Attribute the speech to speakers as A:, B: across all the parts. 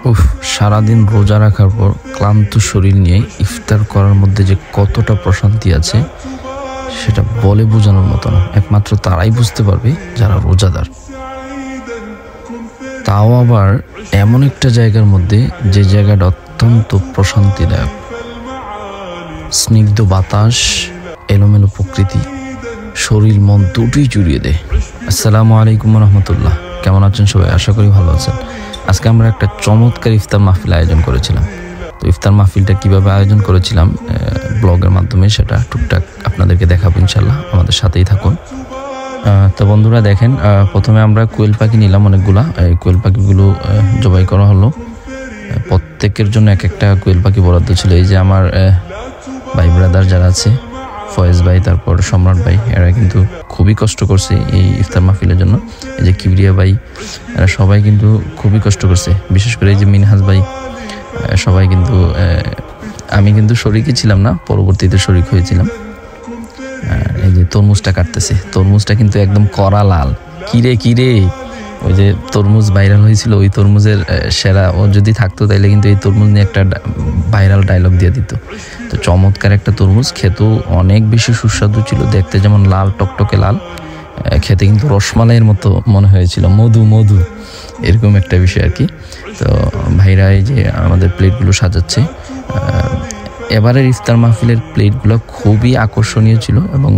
A: উফ, সারাদিন রোজা রাখার পর ক্লান্ত শরীর নিয়ে ইফতার করার মধ্যে যে কতটা প্রশান্তি আছে সেটা বলে বোঝানোর মতো না। একমাত্র তারাই বুঝতে পারবে যারা রোজাদার। তাও আবার এমন একটা জায়গার মধ্যে যে জায়গাটা অত্যন্ত প্রশান্তিদায়ক, স্নিগ্ধ বাতাস, এলোমেলো প্রকৃতি, শরীর মন দুটোই জুড়িয়ে দেয়। আসসালামু আলাইকুম রহমতুল্লাহ। কেমন আছেন সবাই? আশা করি ভালো আছেন। আজকে আমরা একটা চমৎকার ইফতার মাহফিল আয়োজন করেছিলাম। তো ইফতার মাহফিলটা কিভাবে আয়োজন করেছিলাম ব্লগের মাধ্যমে সেটা টুকটাক আপনাদেরকে দেখাবো ইনশাল্লাহ, আমাদের সাথেই থাকুন। তো বন্ধুরা দেখেন, প্রথমে আমরা কোয়েল পাখি নিলাম অনেকগুলা। এই কোয়েল পাখিগুলো জবাই করা হলো। প্রত্যেকের জন্য এক একটা কোয়েল পাখি বরাদ্দ ছিল। এই যে আমার ভাই ব্রাদার যারা আছে, ফয়েজ ভাই, তারপর সম্রাট ভাই, এরা কিন্তু খুবই কষ্ট করছে এই ইফতার মাহফিলের জন্য। এই যে কিবরিয়া ভাই, এরা সবাই কিন্তু খুবই কষ্ট করছে। বিশেষ করে এই যে মিনহাজ ভাই, সবাই কিন্তু, আমি কিন্তু শরিকই ছিলাম না, পরবর্তীতে শরিক হয়েছিলাম। এই যে তরমুজটা কাটতেছে, তরমুজটা কিন্তু একদম কড়া লাল। কিরে ওই যে তরমুজ ভাইরাল হয়েছিল, ওই তরমুজের সেরা ও যদি থাকতো তাইলে কিন্তু এই তরমুজ নিয়ে একটা ভাইরাল ডায়লগ দিয়ে দিত। তো চমৎকার একটা তরমুজ, খেতেও অনেক বেশি সুস্বাদু ছিল। দেখতে যেমন লাল, টকটকে লাল, খেতে কিন্তু রসমালাইয়ের মতো মনে হয়েছিল, মধু এরকম একটা বিষয় আর কি। তো ভাইরা এই যে আমাদের প্লেটগুলো সাজাচ্ছে। এবারের ইফতার মাহফিলের প্লেটগুলো খুবই আকর্ষণীয় ছিল এবং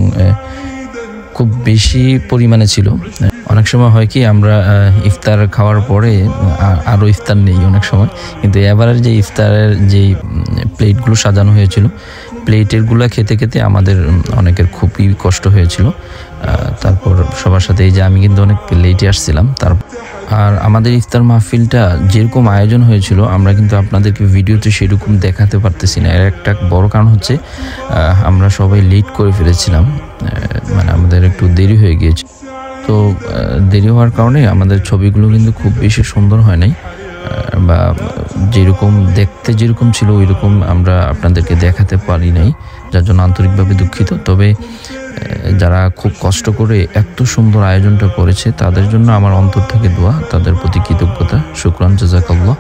A: খুব বেশি পরিমাণে ছিল। অনেক সময় হয় কি, আমরা ইফতার খাওয়ার পরে আরও ইফতার নেই অনেক সময়, কিন্তু এবারের যে ইফতারের যেই প্লেটগুলো সাজানো হয়েছিল, প্লেটেরগুলো খেতে খেতে আমাদের অনেকের খুবই কষ্ট হয়েছিল। তারপর সবার সাথে এই যে আমি কিন্তু অনেক লেটে আসছিলাম। আর আমাদের ইফতার মাহফিলটা যেরকম আয়োজন হয়েছিল আমরা কিন্তু আপনাদেরকে ভিডিওতে সেরকম দেখাতে পারতেছি না। এর একটা বড় কারণ হচ্ছে আমরা সবাই লেট করে ফেলেছিলাম, মানে আমাদের একটু দেরি হয়ে গিয়েছে। তো দেরি হওয়ার কারণে আমাদের ছবিগুলো কিন্তু খুব বেশি সুন্দর হয় নাই, বা যেরকম দেখতে যেরকম ছিল ওই রকম আমরা আপনাদেরকে দেখাতে পারি নাই, যার জন্য আন্তরিকভাবে দুঃখিত। তবে যারা খুব কষ্ট করে এত সুন্দর আয়োজনটা করেছে তাদের জন্য আমার অন্তর থেকে দোয়া, তাদের প্রতি কৃতজ্ঞতা, শুকরান, জাযাকাল্লাহ।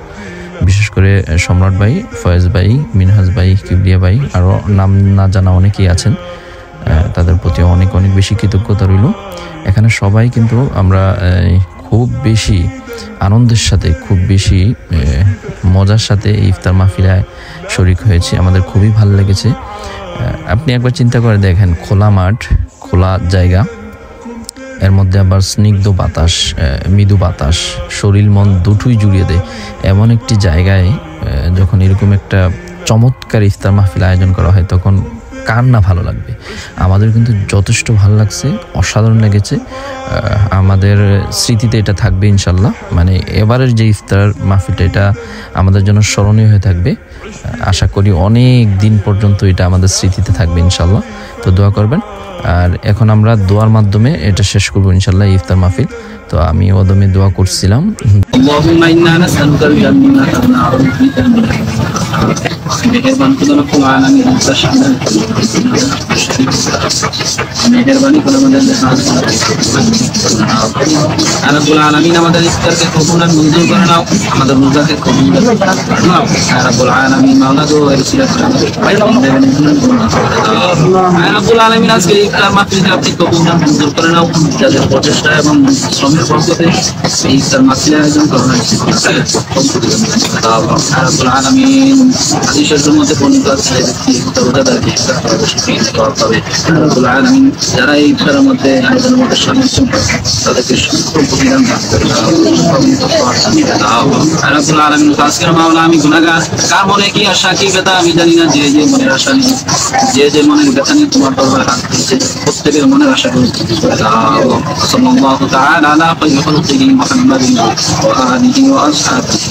A: বিশেষ করে সম্রাট ভাই, ফয়েজ ভাই, মিনহাজ ভাই, কিবরিয়া ভাই, আরও নাম না জানা অনেকেই আছেন, তাদের প্রতি অনেক বেশি কৃতজ্ঞতা রইল। এখানে সবাই কিন্তু আমরা খুব বেশি আনন্দের সাথে, খুব বেশি মজার সাথে ইফতার মাহফিলায় শরিক হয়েছে। আমাদের খুবই ভালো লেগেছে। আপনি একবার চিন্তা করে দেখেন, খোলা মাঠ, খোলা জায়গা, এর মধ্যে আবার স্নিগ্ধ বাতাস, মৃদু বাতাস, শরীর মন দুটোই জুড়িয়ে দেয়। এমন একটি জায়গায় যখন এরকম একটা চমৎকার ইফতার মাহফিল আয়োজন করা হয় তখন কার না ভালো লাগবে। আমাদের কিন্তু যথেষ্ট ভালো লাগছে, অসাধারণ লেগেছে। আমাদের স্মৃতিতে এটা থাকবে ইনশাল্লাহ। মানে এবারের যে ইফতার মাহফিলটা, এটা আমাদের জন্য স্মরণীয় হয়ে থাকবে। আশা করি অনেক দিন পর্যন্ত এটা আমাদের স্মৃতিতে থাকবে ইনশাল্লাহ। তো দোয়া করবেন। আর এখন আমরা দোয়ার মাধ্যমে এটা শেষ করবো ইনশাল্লাহ ইফতার মাহফিল। তো আমি ওদমে দোয়া করছিলাম।
B: মেহেরবানি করে আমাদের ইফতারকে কবুল আর মঞ্জুর করে নাও, আমাদের রোজাকে কবুল করে নাও। রব্বুল আলামিন মাওলা গো, রব্বুল আলামিন আজকে ইফতার মাহফিলকে আপনি কবুল আর মঞ্জুর করে নাও। যাদের প্রচেষ্টা এবং শ্রমের বরকতে এই ইফতার মাহফিল আয়োজন করা হয়েছে, রব্বুল আলামিন হাদিসের মধ্যে বর্ণিত আছে রোজাদারকে ইফতার করা হবে। রব্বুল আলামিন যারা এই ইফতারের মধ্যে আয়োজনের মধ্যে শামিল ছিল তাদেরকে প্রতিদান দান করে দাও। রব্বুল আলামিন আজকের মাওলা, আমি গুনাহগার, কার মনে কি আশা কি ব্যথা আমি জানি না। যে মনের আশা নেই, যে মনের ব্যথা নিয়ে তোমার দরবারে হাত দিয়েছে, প্রত্যেকের মনের আশা করে দাও। সাল্লাল্লাহু তাআলা আলা খায়রি খালকিহি মুহাম্মাদিন ওয়া আলিহি ওয়া আসহাবিহি।